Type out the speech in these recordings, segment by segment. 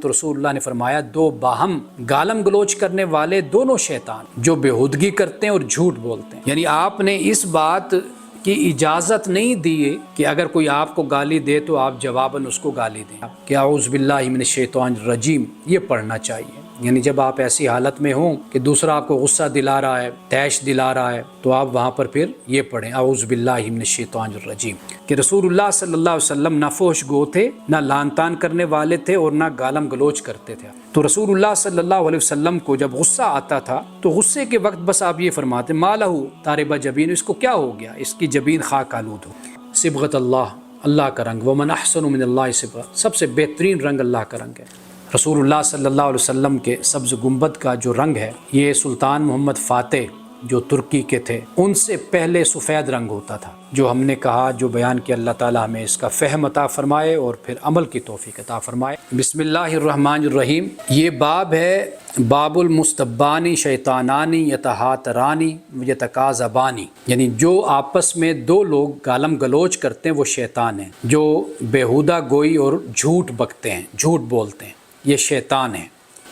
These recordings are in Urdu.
تو رسول اللہ نے فرمایا دو باہم گالم گلوچ کرنے والے دونوں شیطان جو بےہودگی کرتے ہیں اور جھوٹ بولتے ہیں. یعنی آپ نے اس بات کی اجازت نہیں دی کہ اگر کوئی آپ کو گالی دے تو آپ جواباً اس کو گالی دیں کہ اعوذ باللہ من الشیطان الرجیم یہ پڑھنا چاہیے. یعنی جب آپ ایسی حالت میں ہوں کہ دوسرا آپ کو غصہ دلا رہا ہے، طیش دلا رہا ہے، تو آپ وہاں پر پھر یہ پڑھیں اعوذ باللہ من الشیطان الرجیم. کہ رسول اللہ صلی اللہ علیہ وسلم نہ فحش گو تھے، نہ لعن طعن کرنے والے تھے اور نہ گالم گلوچ کرتے تھے. تو رسول اللہ صلی اللہ علیہ وسلم کو جب غصہ آتا تھا تو غصے کے وقت بس آپ یہ فرماتے ما لہو طاربہ جبین، اس کو کیا ہو گیا، اس کی جبین خاک آلود ہو. صبغۃ اللہ، اللہ کا رنگ، ومن احسن من اللہ صبغہ، سب سے بہترین رنگ اللہ کا رنگ ہے. رسول اللہ صلی اللہ علیہ وسلم کے سبز گنبد کا جو رنگ ہے یہ سلطان محمد فاتح جو ترکی کے تھے ان سے پہلے سفید رنگ ہوتا تھا. جو ہم نے کہا، جو بیان کیا، اللہ تعالیٰ ہمیں اس کا فہم عطا فرمائے اور پھر عمل کی توفیق عطا فرمائے. بسم اللہ الرحمن الرحیم. یہ باب ہے باب المستبانی شیطانانی یتہاترانی یتکاذبانی، یعنی جو آپس میں دو لوگ گالم گلوچ کرتے ہیں وہ شیطان ہیں، جو بیہودہ گوئی اور جھوٹ بکتے ہیں، جھوٹ بولتے ہیں، یہ شیطان ہیں.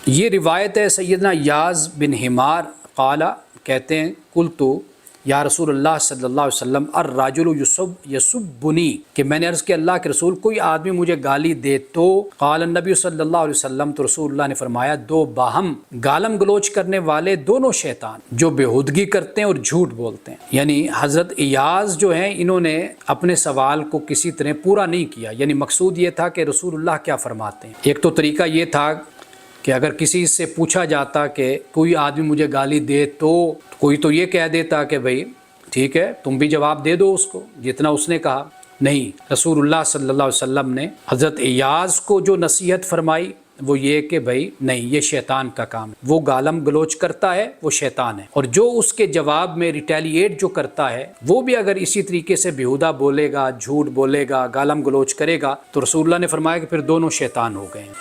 یہ روایت ہے سیدنا یاز بن حمار قال، کہتے ہیں قلتو یا رسول اللہ صلی اللہ علیہ وسلم الرجل یسبنی، کہ میں نے عرض کیا اللہ کے رسول کوئی آدمی مجھے گالی دے تو قال النبی صلی اللہ علیہ وسلم، تو رسول اللہ نے فرمایا دو باہم گالم گلوچ کرنے والے دونوں شیطان جو بےہودگی کرتے ہیں اور جھوٹ بولتے ہیں. یعنی حضرت ایاز جو ہیں انہوں نے اپنے سوال کو کسی طرح پورا نہیں کیا. یعنی مقصود یہ تھا کہ رسول اللہ کیا فرماتے ہیں. ایک تو طریقہ یہ تھا کہ اگر کسی سے پوچھا جاتا کہ کوئی آدمی مجھے گالی دے تو کوئی تو یہ کہہ دیتا کہ بھئی ٹھیک ہے تم بھی جواب دے دو اس کو جتنا اس نے کہا. نہیں، رسول اللہ صلی اللہ علیہ وسلم نے حضرت ایاز کو جو نصیحت فرمائی وہ یہ کہ بھئی نہیں، یہ شیطان کا کام ہے، وہ گالم گلوچ کرتا ہے، وہ شیطان ہے، اور جو اس کے جواب میں ریٹیلیٹ جو کرتا ہے وہ بھی اگر اسی طریقے سے بیہودہ بولے گا، جھوٹ بولے گا، گالم گلوچ کرے گا تو رسول اللہ نے فرمایا کہ پھر دونوں شیطان ہو گئے ہیں.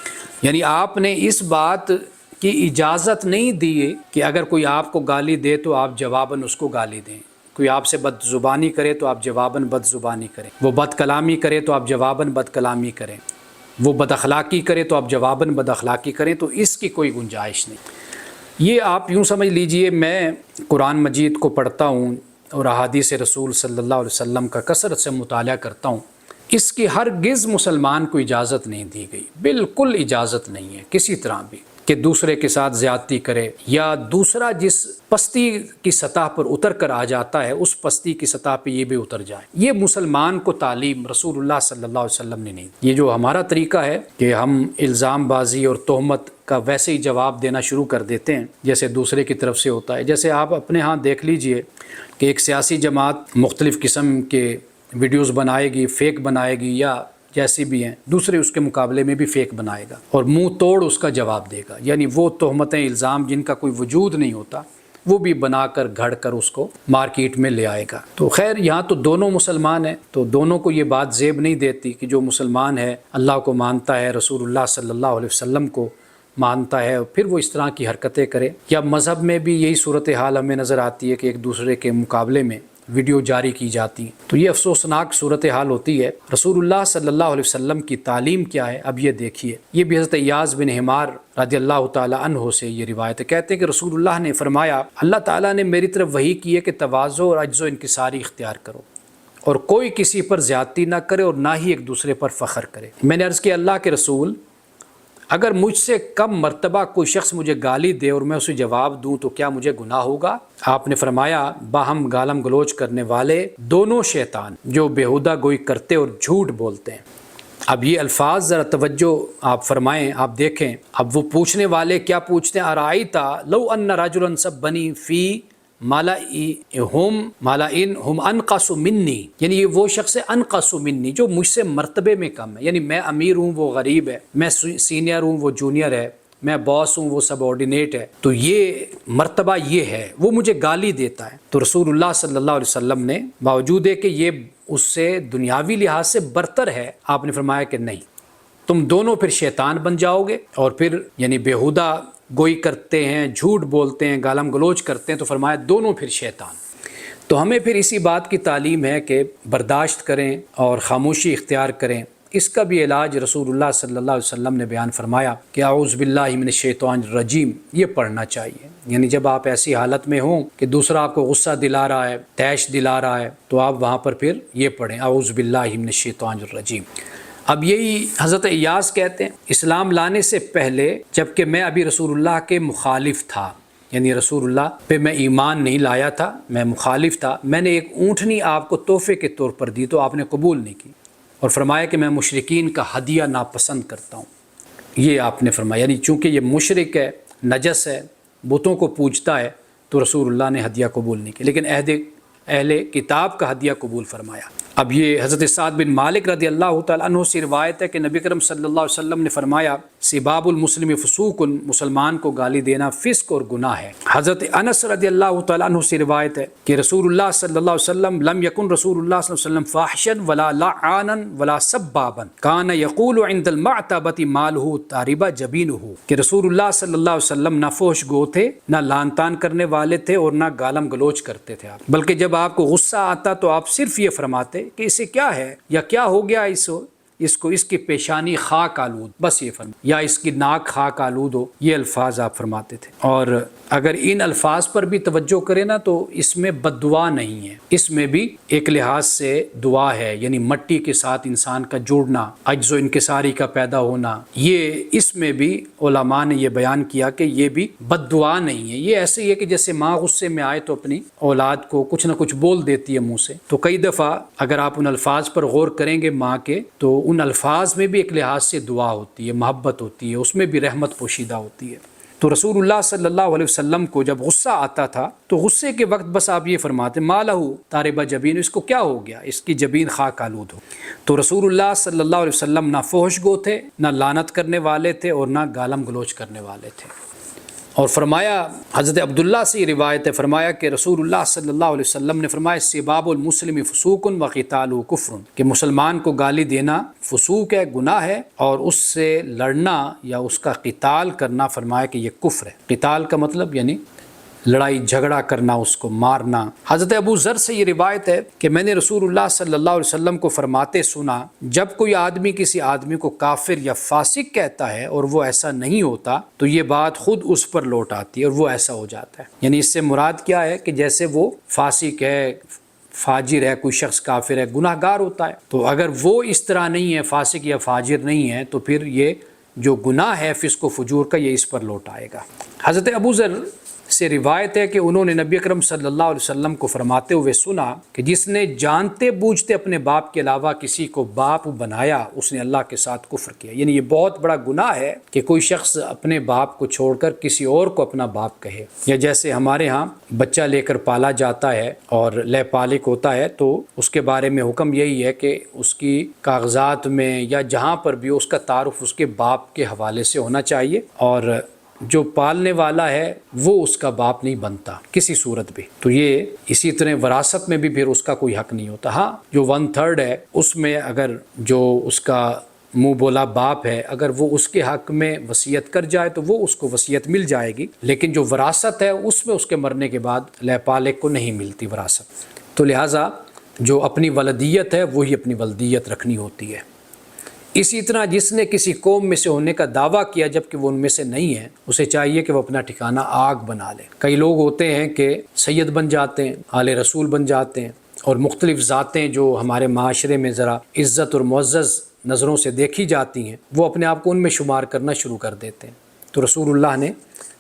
یعنی آپ نے اس بات کی اجازت نہیں دی کہ اگر کوئی آپ کو گالی دے تو آپ جواباً اس کو گالی دیں. کوئی آپ سے بد زبانی کرے تو آپ جواباً بد زبانی کریں، وہ بد کلامی کرے تو آپ جواباً بد کلامی کریں، وہ بد اخلاقی کرے تو آپ جواباً بد اخلاقی کریں. تو اس کی کوئی گنجائش نہیں. یہ آپ یوں سمجھ لیجئے میں قرآن مجید کو پڑھتا ہوں اور احادیث رسول صلی اللہ علیہ وسلم کا کثرت سے مطالعہ کرتا ہوں، اس کی ہرگز مسلمان کو اجازت نہیں دی گئی، بالکل اجازت نہیں ہے کسی طرح بھی کہ دوسرے کے ساتھ زیادتی کرے یا دوسرا جس پستی کی سطح پر اتر کر آ جاتا ہے اس پستی کی سطح پہ یہ بھی اتر جائے. یہ مسلمان کو تعلیم رسول اللہ صلی اللہ علیہ وسلم نے نہیں. یہ جو ہمارا طریقہ ہے کہ ہم الزام بازی اور تہمت کا ویسے ہی جواب دینا شروع کر دیتے ہیں جیسے دوسرے کی طرف سے ہوتا ہے. جیسے آپ اپنے ہاں دیکھ لیجئے کہ ایک سیاسی جماعت مختلف قسم کے ویڈیوز بنائے گی، فیک بنائے گی یا جیسی بھی ہیں، دوسرے اس کے مقابلے میں بھی فیک بنائے گا اور منہ توڑ اس کا جواب دے گا. یعنی وہ تہمتیں، الزام جن کا کوئی وجود نہیں ہوتا وہ بھی بنا کر گھڑ کر اس کو مارکیٹ میں لے آئے گا. تو خیر یہاں تو دونوں مسلمان ہیں تو دونوں کو یہ بات زیب نہیں دیتی کہ جو مسلمان ہے اللہ کو مانتا ہے، رسول اللہ صلی اللہ علیہ وسلم کو مانتا ہے، اور پھر وہ اس طرح کی حرکتیں کرے. یا مذہب میں بھی یہی صورتحال ہمیں نظر آتی ہے کہ ایک دوسرے کے مقابلے میں ویڈیو جاری کی جاتی ہیں. تو یہ افسوسناک صورتحال ہوتی ہے. رسول اللہ صلی اللہ علیہ وسلم کی تعلیم کیا ہے اب یہ دیکھیے. یہ بھی حضرت ایاز بن حمار رضی اللہ تعالیٰ عنہ سے یہ روایت ہے. کہتے ہیں کہ رسول اللہ نے فرمایا اللہ تعالیٰ نے میری طرف وحی کی ہے کہ تواضع اور عجز و انکساری اختیار کرو اور کوئی کسی پر زیادتی نہ کرے اور نہ ہی ایک دوسرے پر فخر کرے. میں نے عرض کیا اللہ کے رسول اگر مجھ سے کم مرتبہ کوئی شخص مجھے گالی دے اور میں اسے جواب دوں تو کیا مجھے گناہ ہوگا؟ آپ نے فرمایا باہم گالم گلوچ کرنے والے دونوں شیطان جو بیہودہ گوئی کرتے اور جھوٹ بولتے ہیں. اب یہ الفاظ ذرا توجہ آپ فرمائیں، آپ دیکھیں. اب وہ پوچھنے والے کیا پوچھتے ہیں؟ ارائیتا لو ان رجلا سبنی فی ملائن ہم انقص منی، یعنی وہ شخص انقص منی جو مجھ سے مرتبے میں کم ہے. یعنی میں امیر ہوں وہ غریب ہے، میں سینئر ہوں وہ جونیئر ہے، میں باس ہوں وہ سب آرڈینیٹ ہے، تو یہ مرتبہ یہ ہے، وہ مجھے گالی دیتا ہے. تو رسول اللہ صلی اللہ علیہ وسلم نے باوجود ہے کہ یہ اس سے دنیاوی لحاظ سے برتر ہے، آپ نے فرمایا کہ نہیں، تم دونوں پھر شیطان بن جاؤ گے اور پھر یعنی بیہودہ گوئی کرتے ہیں، جھوٹ بولتے ہیں، گالم گلوچ کرتے ہیں، تو فرمایا دونوں پھر شیطان. تو ہمیں پھر اسی بات کی تعلیم ہے کہ برداشت کریں اور خاموشی اختیار کریں اس کا بھی علاج رسول اللہ صلی اللہ علیہ وسلم نے بیان فرمایا کہ اعوذ باللہ من الشیطان الرجیم یہ پڑھنا چاہیے. یعنی جب آپ ایسی حالت میں ہوں کہ دوسرا آپ کو غصہ دلا رہا ہے، طیش دلا رہا ہے، تو آپ وہاں پر پھر یہ پڑھیں اعوذ باللہ من الشیطان الرجیم. اب یہی حضرت ایاز کہتے ہیں اسلام لانے سے پہلے جبکہ میں ابھی رسول اللہ کے مخالف تھا، یعنی رسول اللہ پہ میں ایمان نہیں لایا تھا، میں مخالف تھا، میں نے ایک اونٹنی آپ کو تحفے کے طور پر دی تو آپ نے قبول نہیں کی، اور فرمایا کہ میں مشرکین کا ہدیہ ناپسند کرتا ہوں. یہ آپ نے فرمایا، یعنی چونکہ یہ مشرک ہے، نجس ہے، بتوں کو پوجتا ہے، تو رسول اللہ نے ہدیہ قبول نہیں کی، لیکن اہل کتاب کا ہدیہ قبول فرمایا. اب یہ حضرت سعد بن مالک رضی اللہ تعالیٰ عنہ سے روایت ہے کہ نبی کرم صلی اللہ علیہ وسلم نے فرمایا سباب المسلم فسوق، مسلمان کو گالی دینا فسق اور گناہ ہے. حضرت انس رضی اللہ تعالیٰ عنہ سے روایت ہے کہ رسول اللہ صلی اللہ علیہ وسلم لم یکن رسول اللہ صلی اللہ علیہ وسلم فاحشا ولا لعانا ولا سبابا کان یقول عند المعتبۃ مالہ تاربہ جبینہ، کہ رسول اللہ صلی اللہ علیہ وسلم نہ فحش گو تھے، نہ لان تان کرنے والے تھے، اور نہ گالم گلوچ کرتے تھے آپ، بلکہ جب آپ کو غصہ آتا تو آپ صرف یہ فرماتے کہ اسے کیا ہے یا کیا ہو گیا اس کی پیشانی خاک آلود، بس یہ فرما، یا اس کی ناک خاک آلود ہو، یہ الفاظ آپ فرماتے تھے. اور اگر ان الفاظ پر بھی توجہ کریں نا تو اس میں بد دعا نہیں ہے، اس میں بھی ایک لحاظ سے دعا ہے، یعنی مٹی کے ساتھ انسان کا جوڑنا، عجز و انکساری کا پیدا ہونا، یہ اس میں بھی علماء نے یہ بیان کیا کہ یہ بھی بد دعا نہیں ہے. یہ ایسے ہی ہے کہ جیسے ماں غصے میں آئے تو اپنی اولاد کو کچھ نہ کچھ بول دیتی ہے منہ سے، تو کئی دفعہ اگر آپ ان الفاظ پر غور کریں گے ماں کے تو ان الفاظ میں بھی ایک لحاظ سے دعا ہوتی ہے، محبت ہوتی ہے، اس میں بھی رحمت پوشیدہ ہوتی ہے. تو رسول اللہ صلی اللہ علیہ وسلم کو جب غصہ آتا تھا تو غصے کے وقت بس آپ یہ فرماتے مالہ تاربہ جبین، اس کو کیا ہو گیا، اس کی جبین خاک آلود ہو. تو رسول اللہ صلی اللہ علیہ وسلم نہ فحش گو تھے، نہ لعنت کرنے والے تھے، اور نہ گالم گلوچ کرنے والے تھے. اور فرمایا حضرت عبداللہ سے روایت ہے، فرمایا کہ رسول اللہ صلی اللہ علیہ وسلم نے فرمایا سباب المسلم فسوق وقتالہ کفر، کہ مسلمان کو گالی دینا فسوق ہے، گناہ ہے، اور اس سے لڑنا یا اس کا قتال کرنا فرمایا کہ یہ کفر ہے. قتال کا مطلب یعنی لڑائی جھگڑا کرنا، اس کو مارنا. حضرت ابو ذر سے یہ روایت ہے کہ میں نے رسول اللہ صلی اللہ علیہ وسلم کو فرماتے سنا جب کوئی آدمی کسی آدمی کو کافر یا فاسق کہتا ہے اور وہ ایسا نہیں ہوتا تو یہ بات خود اس پر لوٹ آتی ہے اور وہ ایسا ہو جاتا ہے. یعنی اس سے مراد کیا ہے کہ جیسے وہ فاسق ہے، فاجر ہے، کوئی شخص کافر ہے، گناہ گار ہوتا ہے، تو اگر وہ اس طرح نہیں ہے، فاسق یا فاجر نہیں ہے، تو پھر یہ جو گناہ ہے فسق و فجور کا یہ اس پر لوٹ آئے گا. حضرت ابو ذر سے روایت ہے کہ انہوں نے نبی اکرم صلی اللہ علیہ وسلم کو فرماتے ہوئے سنا کہ جس نے جانتے بوجھتے اپنے باپ کے علاوہ کسی کو باپ بنایا اس نے اللہ کے ساتھ کفر کیا. یعنی یہ بہت بڑا گناہ ہے کہ کوئی شخص اپنے باپ کو چھوڑ کر کسی اور کو اپنا باپ کہے. یا جیسے ہمارے ہاں بچہ لے کر پالا جاتا ہے اور لے پالک ہوتا ہے تو اس کے بارے میں حکم یہی ہے کہ اس کی کاغذات میں یا جہاں پر بھی اس کا تعارف اس کے باپ کے حوالے سے ہونا چاہیے، اور جو پالنے والا ہے وہ اس کا باپ نہیں بنتا کسی صورت بھی. تو یہ اسی طرح وراثت میں بھی پھر اس کا کوئی حق نہیں ہوتا. ہاں جو 1/3 ہے اس میں اگر جو اس کا منہ بولا باپ ہے اگر وہ اس کے حق میں وصیت کر جائے تو وہ اس کو وصیت مل جائے گی، لیکن جو وراثت ہے اس میں اس کے مرنے کے بعد لے پالک کو نہیں ملتی وراثت. تو لہٰذا جو اپنی ولدیت ہے وہی اپنی ولدیت رکھنی ہوتی ہے. اسی طرح جس نے کسی قوم میں سے ہونے کا دعویٰ کیا جبکہ وہ ان میں سے نہیں ہے اسے چاہیے کہ وہ اپنا ٹھکانہ آگ بنا لے. کئی لوگ ہوتے ہیں کہ سید بن جاتے ہیں، آل رسول بن جاتے ہیں، اور مختلف ذاتیں جو ہمارے معاشرے میں ذرا عزت اور معزز نظروں سے دیکھی جاتی ہیں وہ اپنے آپ کو ان میں شمار کرنا شروع کر دیتے ہیں. تو رسول اللہ نے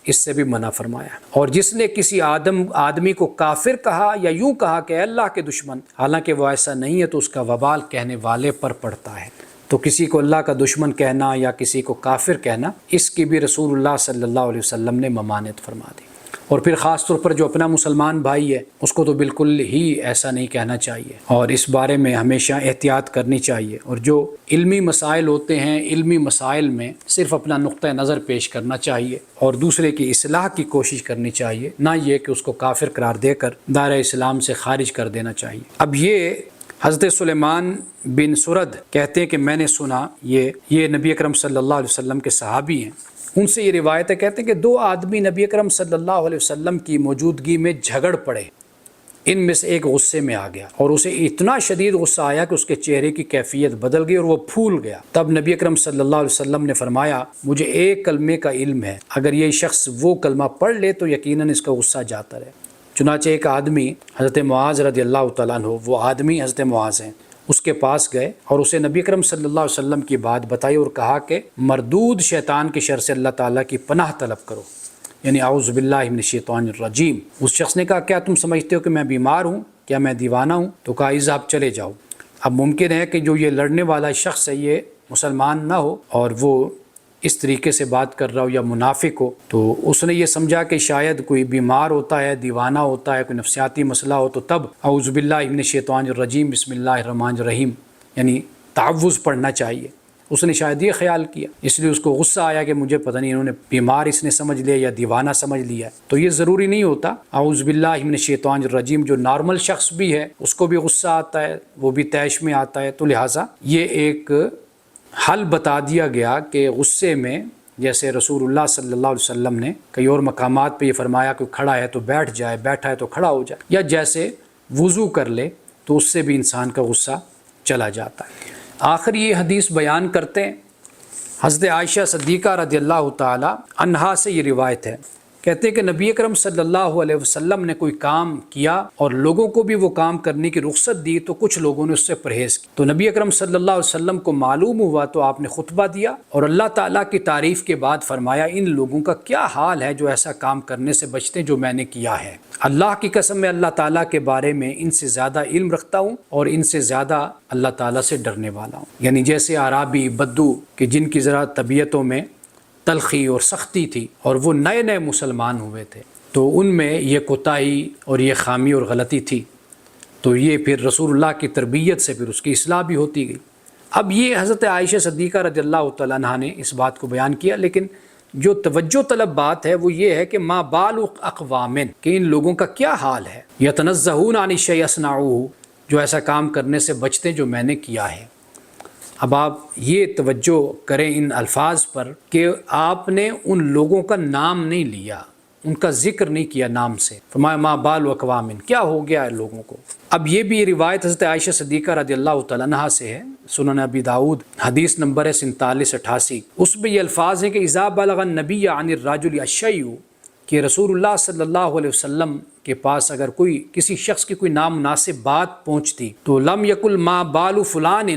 اس سے بھی منع فرمایا. اور جس نے کسی آدمی کو کافر کہا یا یوں کہا کہ اے اللہ کے دشمن، حالانکہ وہ ایسا نہیں ہے تو اس کا وبال کہنے والے پر پڑتا ہے. تو کسی کو اللہ کا دشمن کہنا یا کسی کو کافر کہنا اس کی بھی رسول اللہ صلی اللہ علیہ وسلم نے ممانعت فرما دی. اور پھر خاص طور پر جو اپنا مسلمان بھائی ہے اس کو تو بالکل ہی ایسا نہیں کہنا چاہیے، اور اس بارے میں ہمیشہ احتیاط کرنی چاہیے. اور جو علمی مسائل ہوتے ہیں علمی مسائل میں صرف اپنا نقطہ نظر پیش کرنا چاہیے اور دوسرے کی اصلاح کی کوشش کرنی چاہیے، نہ یہ کہ اس کو کافر قرار دے کر دائرہ اسلام سے خارج کر دینا چاہیے. اب یہ حضرت سلیمان بن سرد کہتے ہیں کہ میں نے سنا، یہ نبی اکرم صلی اللہ علیہ وسلم کے صحابی ہیں، ان سے یہ روایت ہے، کہتے ہیں کہ 2 آدمی نبی اکرم صلی اللہ علیہ وسلم کی موجودگی میں جھگڑ پڑے. ان میں سے ایک غصے میں آ گیا اور اسے اتنا شدید غصہ آیا کہ اس کے چہرے کی کیفیت بدل گئی اور وہ پھول گیا۔ تب نبی اکرم صلی اللہ علیہ وسلم نے فرمایا مجھے ایک کلمے کا علم ہے، اگر یہ شخص وہ کلمہ پڑھ لے تو یقیناً اس کا غصہ جاتا رہے۔ چنانچہ ایک آدمی حضرت معاذ رضی اللہ تعالیٰ عنہ، وہ آدمی حضرت معاذ ہیں، اس کے پاس گئے اور اسے نبی اکرم صلی اللہ علیہ وسلم کی بات بتائی اور کہا کہ مردود شیطان کی شر سے اللہ تعالیٰ کی پناہ طلب کرو، یعنی اعوذ باللہ من الشیطان الرجیم۔ اس شخص نے کہا کیا تم سمجھتے ہو کہ میں بیمار ہوں، کیا میں دیوانہ ہوں؟ تو کہا اذهب چلے جاؤ۔ اب ممکن ہے کہ جو یہ لڑنے والا شخص ہے یہ مسلمان نہ ہو اور وہ اس طریقے سے بات کر رہا ہو یا منافق ہو، تو اس نے یہ سمجھا کہ شاید کوئی بیمار ہوتا ہے، دیوانہ ہوتا ہے، کوئی نفسیاتی مسئلہ ہو، تو تب اعوذ باللہ من الشیطان الرجیم بسم اللہ الرحمن الرحیم یعنی تعوذ پڑھنا چاہیے۔ اس نے شاید یہ خیال کیا، اس لیے اس کو غصہ آیا کہ مجھے پتہ نہیں انہوں نے بیمار اس نے سمجھ لیا یا دیوانہ سمجھ لیا۔ تو یہ ضروری نہیں ہوتا، اعوذ باللہ من الشیطان الرجیم جو نارمل شخص بھی ہے اس کو بھی غصہ آتا ہے، وہ بھی طیش میں آتا ہے، تو لہٰذا یہ ایک حل بتا دیا گیا کہ غصے میں، جیسے رسول اللہ صلی اللہ علیہ وسلم نے کئی اور مقامات پہ یہ فرمایا کہ کھڑا ہے تو بیٹھ جائے، بیٹھا ہے تو کھڑا ہو جائے، یا جیسے وضو کر لے تو اس سے بھی انسان کا غصہ چلا جاتا ہے۔ آخر یہ حدیث بیان کرتے ہیں، حضرت عائشہ صدیقہ رضی اللہ تعالی عنہا سے یہ روایت ہے، کہتے ہیں کہ نبی اکرم صلی اللہ علیہ وسلم نے کوئی کام کیا اور لوگوں کو بھی وہ کام کرنے کی رخصت دی تو کچھ لوگوں نے اس سے پرہیز کی، تو نبی اکرم صلی اللہ علیہ وسلم کو معلوم ہوا تو آپ نے خطبہ دیا اور اللہ تعالیٰ کی تعریف کے بعد فرمایا ان لوگوں کا کیا حال ہے جو ایسا کام کرنے سے بچتے ہیں جو میں نے کیا ہے۔ اللہ کی قسم میں اللہ تعالیٰ کے بارے میں ان سے زیادہ علم رکھتا ہوں اور ان سے زیادہ اللہ تعالیٰ سے ڈرنے والا ہوں۔ یعنی جیسے اعرابی بدو کہ جن کی ذرا طبیعتوں میں تلخی اور سختی تھی اور وہ نئے نئے مسلمان ہوئے تھے تو ان میں یہ کوتاہی اور یہ خامی اور غلطی تھی، تو یہ پھر رسول اللہ کی تربیت سے پھر اس کی اصلاح بھی ہوتی گئی۔ اب یہ حضرت عائشہ صدیقہ رضی اللہ تعالیٰ عنہا نے اس بات کو بیان کیا، لیکن جو توجہ طلب بات ہے وہ یہ ہے کہ ما بال اقوام، کہ ان لوگوں کا کیا حال ہے، یتنزہون عن الشیء یصنعوہ، جو ایسا کام کرنے سے بچتے جو میں نے کیا ہے۔ اب آپ یہ توجہ کریں ان الفاظ پر کہ آپ نے ان لوگوں کا نام نہیں لیا، ان کا ذکر نہیں کیا نام سے، فرمایا ما بال اقوام، کیا ہو گیا ہے لوگوں کو۔ اب یہ بھی روایت حضرت عائشہ صدیقہ رضی اللہ تعالیٰ عنہا سے ہے، سنن ابی داؤد حدیث نمبر ہے 4788، اس میں یہ الفاظ ہیں کہ اذا بلغ النبی عن الرجل الشیء، کہ رسول اللہ صلی اللہ علیہ وسلم کے پاس اگر کوئی کسی شخص کی کوئی نامناسب بات پہنچتی تو لم یقل ما بال فلان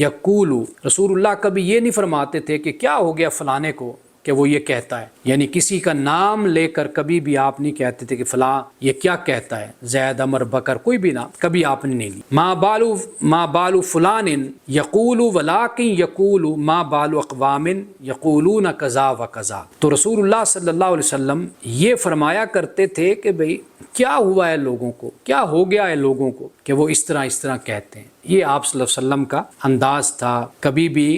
یقول، رسول اللہ کبھی یہ نہیں فرماتے تھے کہ کیا ہو گیا فلانے کو کہ وہ یہ کہتا ہے، یعنی کسی کا نام لے کر کبھی بھی آپ نہیں کہتے تھے کہ فلاں یہ کیا کہتا ہے، زید عمر بکر کوئی بھی نام کبھی آپ نے نہیں لی۔ ما بال فلان یقول ولکن یقول ما بال اقوام یقولون کذا و کذا، تو رسول اللہ صلی اللہ علیہ وسلم یہ فرمایا کرتے تھے کہ بھئی کیا ہوا ہے لوگوں کو، کیا ہو گیا ہے لوگوں کو کہ وہ اس طرح کہتے ہیں۔ یہ آپ صلی اللہ علیہ وسلم کا انداز تھا، کبھی بھی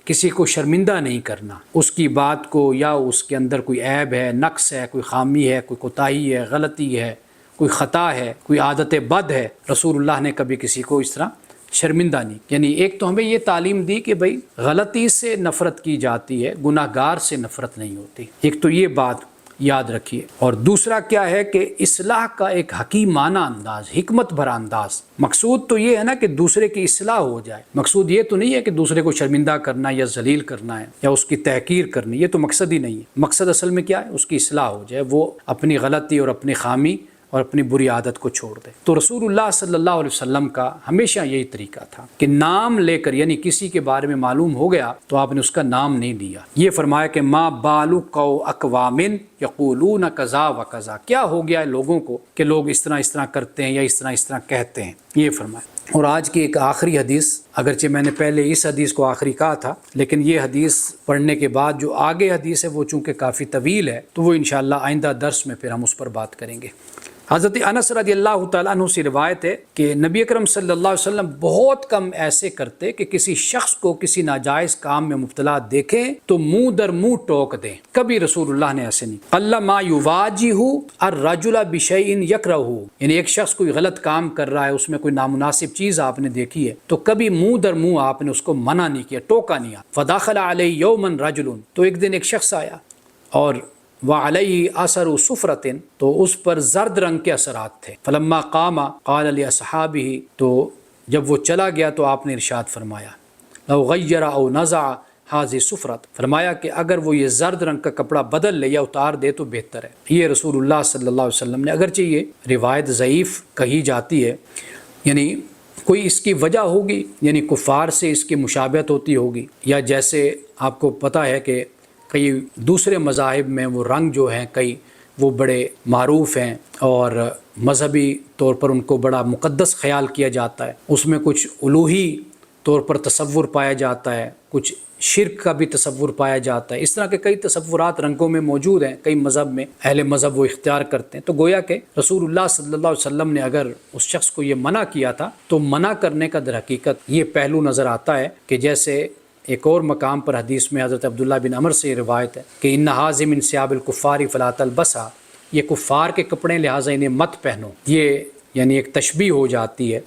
کسی کو شرمندہ نہیں کرنا، اس کی بات کو یا اس کے اندر کوئی عیب ہے، نقص ہے، کوئی خامی ہے، کوئی کوتاہی ہے، غلطی ہے، کوئی خطا ہے، کوئی عادت بد ہے، رسول اللہ نے کبھی کسی کو اس طرح شرمندہ نہیں۔ یعنی ایک تو ہمیں یہ تعلیم دی کہ بھئی غلطی سے نفرت کی جاتی ہے، گناہ گار سے نفرت نہیں ہوتی، ایک تو یہ بات یاد رکھیے۔ اور دوسرا کیا ہے کہ اصلاح کا ایک حکیمانہ انداز، حکمت بھرا انداز، مقصود تو یہ ہے نا کہ دوسرے کی اصلاح ہو جائے، مقصود یہ تو نہیں ہے کہ دوسرے کو شرمندہ کرنا یا ذلیل کرنا ہے یا اس کی تحقیر کرنی، یہ تو مقصد ہی نہیں ہے۔ مقصد اصل میں کیا ہے، اس کی اصلاح ہو جائے، وہ اپنی غلطی اور اپنی خامی اور اپنی بری عادت کو چھوڑ دے۔ تو رسول اللہ صلی اللہ علیہ وسلم کا ہمیشہ یہی طریقہ تھا کہ نام لے کر، یعنی کسی کے بارے میں معلوم ہو گیا تو آپ نے اس کا نام نہیں لیا۔ یہ فرمایا کہ ما بالو اقوام یقولون کذا و کذا، کیا ہو گیا ہے لوگوں کو کہ لوگ اس طرح کرتے ہیں یا اس طرح کہتے ہیں، یہ فرمایا۔ اور آج کی ایک آخری حدیث، اگرچہ میں نے پہلے اس حدیث کو آخری کہا تھا، لیکن یہ حدیث پڑھنے کے بعد جو آگے حدیث ہے وہ چونکہ کافی طویل ہے تو وہ انشاءاللہ آئندہ درس میں پھر ہم اس پر بات کریں گے۔ حضرت انس رضی اللہ تعالیٰ عنہ سے روایت ہے کہ نبی اکرم صلی اللہ علیہ وسلم بہت کم ایسے کرتے کہ کسی شخص کو کسی ناجائز کام میں مبتلا دیکھیں تو منہ در منہ ٹوک دیں، کبھی رسول اللہ نے ایسے نہیں۔ قل ما یواجہ الرجل بشیء یکرہ، یعنی ایک شخص کوئی غلط کام کر رہا ہے، اس میں کوئی نامناسب چیز آپ نے دیکھی ہے تو کبھی منہ در منہ آپ نے اس کو منع نہیں کیا، ٹوکا نہیں۔ فدخل علیہ یوما رجل، تو ایک دن ایک شخص آیا اور وعلیہ اثر صفرۃ، تو اس پر زرد رنگ کے اثرات تھے. فلما قام قال لاصحابہ، تو جب وہ چلا گیا تو آپ نے ارشاد فرمایا لو غیر او نزع حاضی صفرت، فرمایا کہ اگر وہ یہ زرد رنگ کا کپڑا بدل لے یا اتار دے تو بہتر ہے. یہ رسول اللہ صلی اللہ علیہ وسلم نے، اگرچہ یہ روایت ضعیف کہی جاتی ہے، یعنی کوئی اس کی وجہ ہوگی، یعنی کفار سے اس کی مشابہت ہوتی ہوگی، یا جیسے آپ کو پتہ ہے کہ کئی دوسرے مذاہب میں وہ رنگ جو ہیں کئی وہ بڑے معروف ہیں اور مذہبی طور پر ان کو بڑا مقدس خیال کیا جاتا ہے، اس میں کچھ الوہی طور پر تصور پایا جاتا ہے، کچھ شرک کا بھی تصور پایا جاتا ہے. اس طرح کے کئی تصورات رنگوں میں موجود ہیں، کئی مذہب میں اہل مذہب وہ اختیار کرتے ہیں. تو گویا کہ رسول اللہ صلی اللہ علیہ وسلم نے اگر اس شخص کو یہ منع کیا تھا تو منع کرنے کا در حقیقت یہ پہلو نظر آتا ہے کہ جیسے ایک اور مقام پر حدیث میں حضرت عبداللہ بن عمر سے یہ روایت ہے کہ ان ھذا من ثیاب الکفار فلا تلبسھا، یہ کفار کے کپڑے لہٰذا انہیں مت پہنو. یہ یعنی ایک تشبیہ ہو جاتی ہے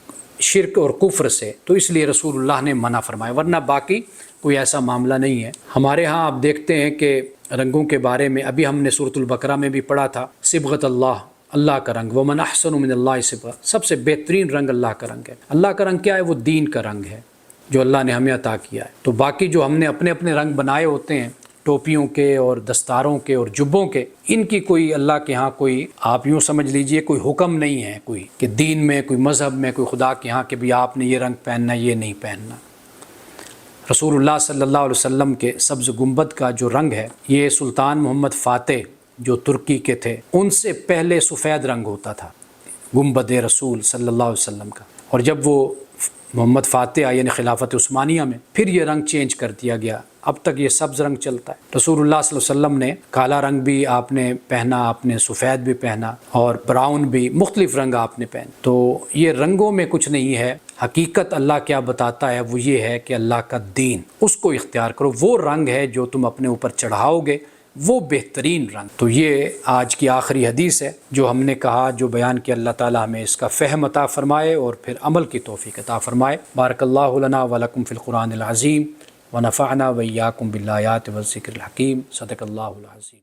شرک اور کفر سے، تو اس لیے رسول اللہ نے منع فرمایا، ورنہ باقی کوئی ایسا معاملہ نہیں ہے. ہمارے ہاں آپ دیکھتے ہیں کہ رنگوں کے بارے میں ابھی ہم نے سورۃ البقرہ میں بھی پڑھا تھا، صبغۃ اللہ، اللہ کا رنگ، ومن احسن من اللہ صبغہ، سب سے بہترین رنگ اللہ کا رنگ ہے. اللہ کا رنگ کیا ہے؟ وہ دین کا رنگ ہے جو اللہ نے ہمیں عطا کیا ہے. تو باقی جو ہم نے اپنے اپنے رنگ بنائے ہوتے ہیں ٹوپیوں کے اور دستاروں کے اور جبوں کے، ان کی کوئی اللہ کے ہاں کوئی، آپ یوں سمجھ لیجئے کوئی حکم نہیں ہے کوئی کہ دین میں کوئی مذہب میں کوئی خدا کے ہاں کہ بھی آپ نے یہ رنگ پہننا یہ نہیں پہننا. رسول اللہ صلی اللہ علیہ وسلم کے سبز گنبد کا جو رنگ ہے، یہ سلطان محمد فاتح جو ترکی کے تھے ان سے پہلے سفید رنگ ہوتا تھا گنبد رسول صلی اللہ علیہ وسلم کا، اور جب وہ محمد فاتح یعنی خلافت عثمانیہ میں پھر یہ رنگ چینج کر دیا گیا، اب تک یہ سبز رنگ چلتا ہے. رسول اللہ صلی اللہ علیہ وسلم نے کالا رنگ بھی آپ نے پہنا، آپ نے سفید بھی پہنا اور براؤن بھی، مختلف رنگ آپ نے پہنے. تو یہ رنگوں میں کچھ نہیں ہے، حقیقت اللہ کیا بتاتا ہے وہ یہ ہے کہ اللہ کا دین، اس کو اختیار کرو. وہ رنگ ہے جو تم اپنے اوپر چڑھاؤ گے، وہ بہترین رنگ. تو یہ آج کی آخری حدیث ہے جو ہم نے کہا، جو بیان کیا. اللہ تعالی ہمیں اس کا فہم عطا فرمائے اور پھر عمل کی توفیق عطا فرمائے. بارک اللہ لنا ولکم فی القرآن العظیم ونفعنا وإیاکم بالآیات والذکر الحکیم. صدق اللہ العظیم.